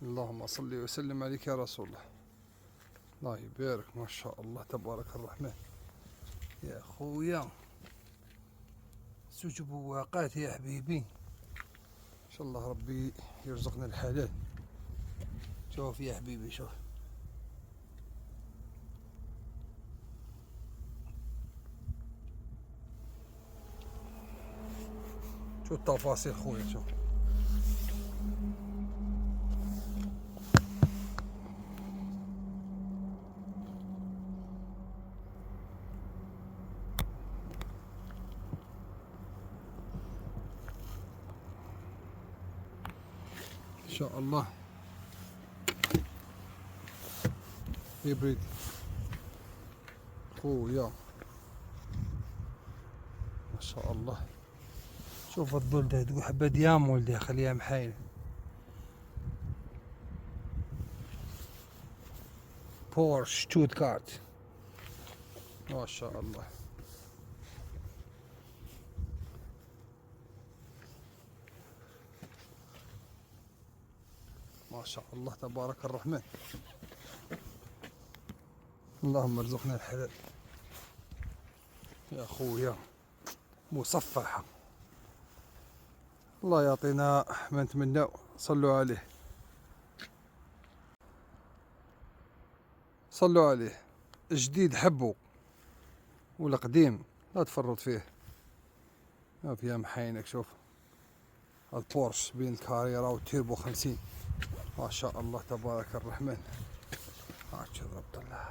اللهم صل وسلم عليك يا رسول الله. الله يبارك، ما شاء الله تبارك الرحمن. يا خويا زوج بواقات يا حبيبي، ان شاء الله ربي يرزقنا الحلال. شوف يا حبيبي، شوف شوف التفاصيل خويا، شوف ان شاء الله هيبريد خويا، ما شاء الله. شوف الظل ده، تقول حبة ديام ولدي، خليها محايلة. بورش شتوتغارت، ما شاء الله. ما شاء الله تبارك الرحمن. اللهم ارزقنا الحلال يا خويا، مصفحة. الله يعطينا ما نتمناو. صلوا عليه، صلوا عليه. الجديد حبوا والقديم لا تفرط فيه. ما فيها محاينك. شوف البورش بين الكاريرا والتيربو 50، ما شاء الله تبارك الرحمن. هاك رب الله،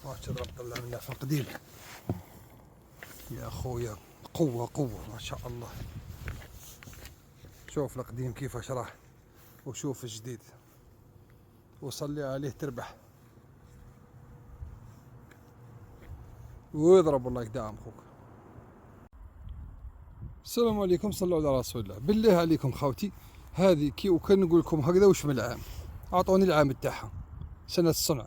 هاك رب الله منا في القديم يا خويا. قوة قوة ما شاء الله. شوف القديم كيفاش راح، وشوف الجديد، وصلي عليه تربح. ويضرب الله يقدام خوك. السلام عليكم، صلوا على رسول الله. بالله عليكم خاوتي، هذه كي وكان نقول لكم هكذا، وش من العام؟ اعطوني العام تاعها، سنة الصنع.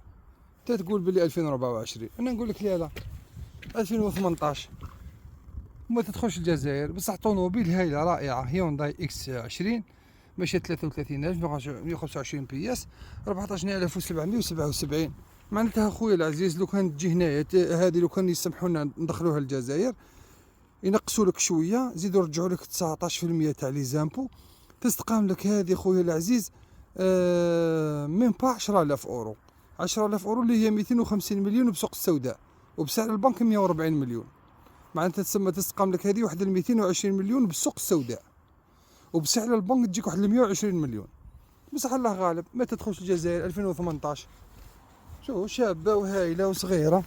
انت تقول بلي 2024، انا نقول لك لا لا 2018. وما تدخلش الجزائر، بصح طوموبيل هايله رائعه، هيونداي اكس 20، ماشيه 33000، 125 بياس، 14777. معناتها خويا العزيز، لو كان تجي هنايا هذه، لو كان يسمحوا لنا ندخلوها للجزائر، ينقصوا لك شويه، يزيدوا يرجعوا لك 19% تاع لي زامبو، تستقام لك هذه خويا العزيز من با 10000 اورو. 10000 اورو اللي هي 250 مليون بسوق السوداء، وبسعر البنك 140 مليون. معناتها تسمى تستقام لك هذه واحد 220 مليون بالسوق السوداء، وبسعر البنك تجيك واحد 120 مليون. بصح الله غالب ما تدخلش الجزائر 2018. شو شابه وهايله وصغيره،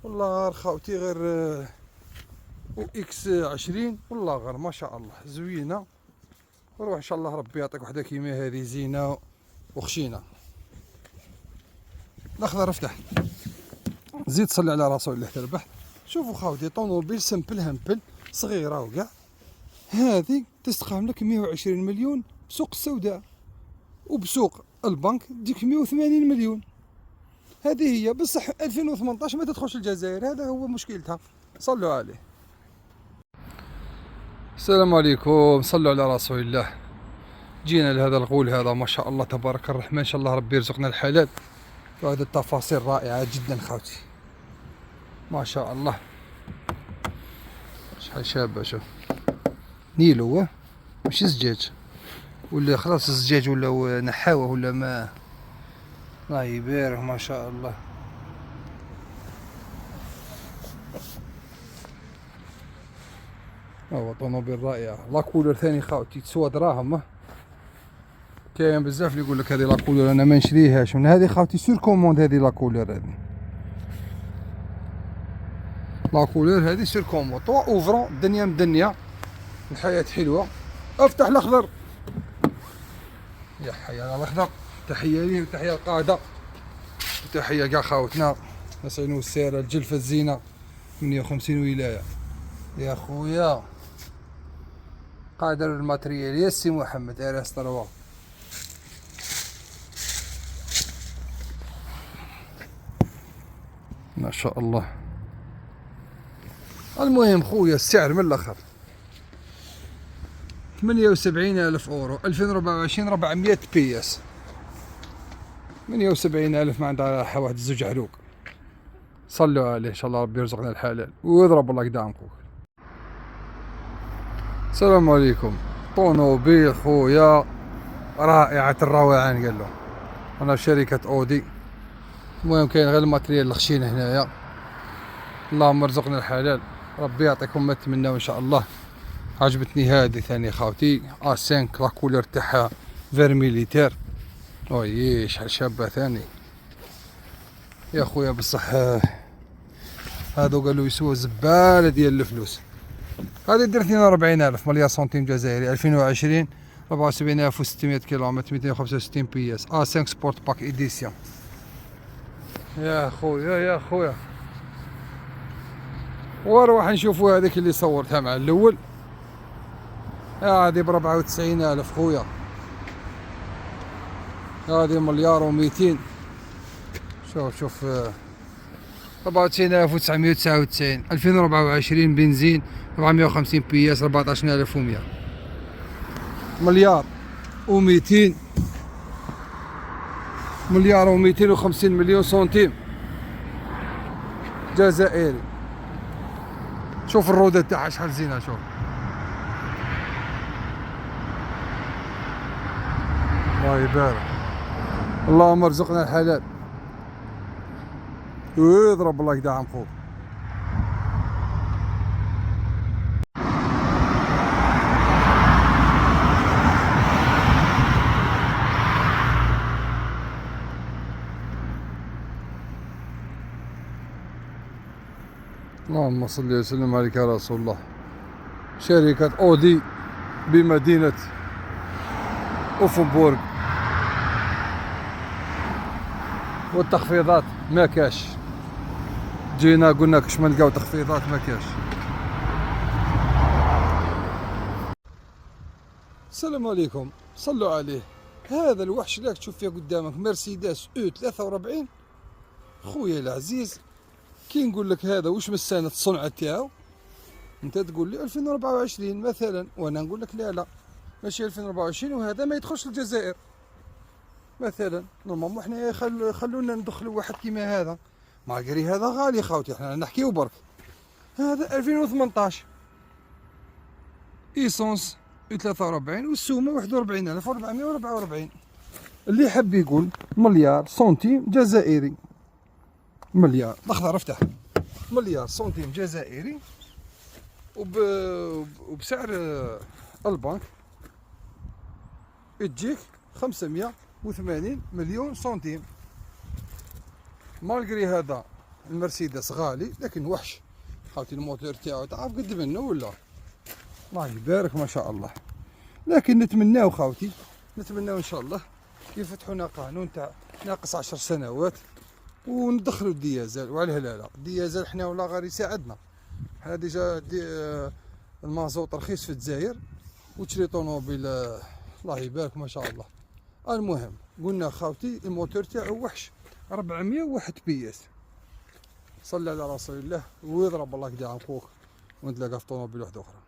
والله غير خاوتي غير و اكس 20، والله غير ما شاء الله زوينه. وروح ان شاء الله ربي يعطيك وحده كيما هذه زينه وخشينه. الاخضر افتح، زيد صلي على رسول الله تربح. شوفوا خاوتي، طوموبيل سمبل همبل صغيره وكاع، هذه تستقام لك 120 مليون بسوق السوداء، وبسوق البنك تجيك 180 مليون. هذه هي، بصح 2018 ما تدخلش الجزائر، هذا هو مشكلتها. صلوا عليه. السلام عليكم، صلوا على رسول الله. جينا لهذا الغول هذا، ما شاء الله تبارك الرحمن، ان شاء الله ربي يرزقنا الحلال. وهذه التفاصيل رائعة جدا خوتي، ما شاء الله. شحال شابة. شوف نيلو، ماشي زجاج، ولا خلاص الزجاج ولا نحاوه ولا ما. الله يبارك ما شاء الله. هو طوموبيل رائعة. لاكولر ثاني خاوتي تسوى دراهم. كاين بزاف اللي يقول لك هذه لاكولر انا ما نشريهاش، من هذه خاوتي سور كوموند. هذه لاكولر، هذه لاكولر، هذه سور كوموند. طوا اوفرون، الدنيا مدنية، الحياة حلوة. افتح الاخضر يا حي على الاخضر. تحية ليه وتحية القادة، وتحية كاع خاوتنا نسعين والسيرة الجلفة الزينة 58 ولاية. يا خويا قادر الماتريال يا سي محمد ارس 3. ما شاء الله. المهم خويا السعر من الاخر 78,000 اورو 2024 400 بي اس. 78,000 ما عندها واحد الزوج علوق. صلوا عليه ان شاء الله ربي يرزقنا الحلال ويضرب الله قدامكم. السلام عليكم. طونوبيل خويا رائعة الروعان قال له. انا في شركة اودي. المهم كاين غير الماتريال الخشين هنايا. اللهم ارزقنا الحلال ربي يعطيكم ما تمناو ان شاء الله. عجبتني هذه ثاني خاوتي A5 لا كولور تاعها فيرميليتير. وي شحال شابه ثاني يا خويا بصح هادو قالوا يسوى زباله ديال الفلوس. هذه دير 42,000 مليار سنتيم جزائري 2020 74,600 كيلومتر 265 بي اس A5 سبورت باك ايديسيون. يا خويا واروح نشوفوا هذيك اللي صورتها مع الاول. هذه ب 94,000 خويا. هذه مليار و200. شوف 94,999 2024 بنزين 450 بي اس 14,100. مليار و200 مليار و250 مليون سنتيم جزائري. شوف الرودة تاعها شحال زينة. شوف الله يبارك. اللهم ارزقنا الحلال ويضرب الله قدام خوك. اللهم صل وسلم عليك يا رسول الله. شركة اودي بمدينة اوفنبورغ. والتخفيضات ما كاش. جينا قلنا كش ما نلقاو تخفيضات ما كاش. السلام عليكم. صلوا عليه. هذا الوحش اللي تشوف فيه قدامك مرسيدس او 43 خويا العزيز. كي نقول لك هذا واش من السنة الصنعة تاعو انت تقول لي 2024 مثلا، وانا نقول لك لا ماشي 2024 وهذا ما يدخلش الجزائر مثلا. نورمالمون حنا خلونا ندخلوا واحد كيما هذا ماغري هذا غالي خاوتي. حنا نحكيو برك. هذا 2018 ايسونس 43 والسومه 41,444. اللي حب يقول مليار سنتيم جزائري. مليار الاخضر افتح. مليار سنتيم جزائري وبسعر البنك تجيك 580 مليون سنتيم. مالغري هذا المرسيدس غالي لكن وحش خاوتي. الموتور تاعو تعرف قد منه ولا؟ الله يبارك ما شاء الله. لكن نتمناو خاوتي نتمناو ان شاء الله يفتحونا قانون تاع ناقص 10 سنوات وندخلوا الديازل. وعلى لا الديازل حنا ولا غير يساعدنا. حنا ديجا المازوط رخيص في الجزائر وتشري طوموبيل الله يبارك ما شاء الله. المهم قلنا خاوتي الموتور تاعو وحش 401 بي اس. صلى على رسول الله ويضرب الله قدام خوك ونتلاقى في طوموبيل واحده اخرى.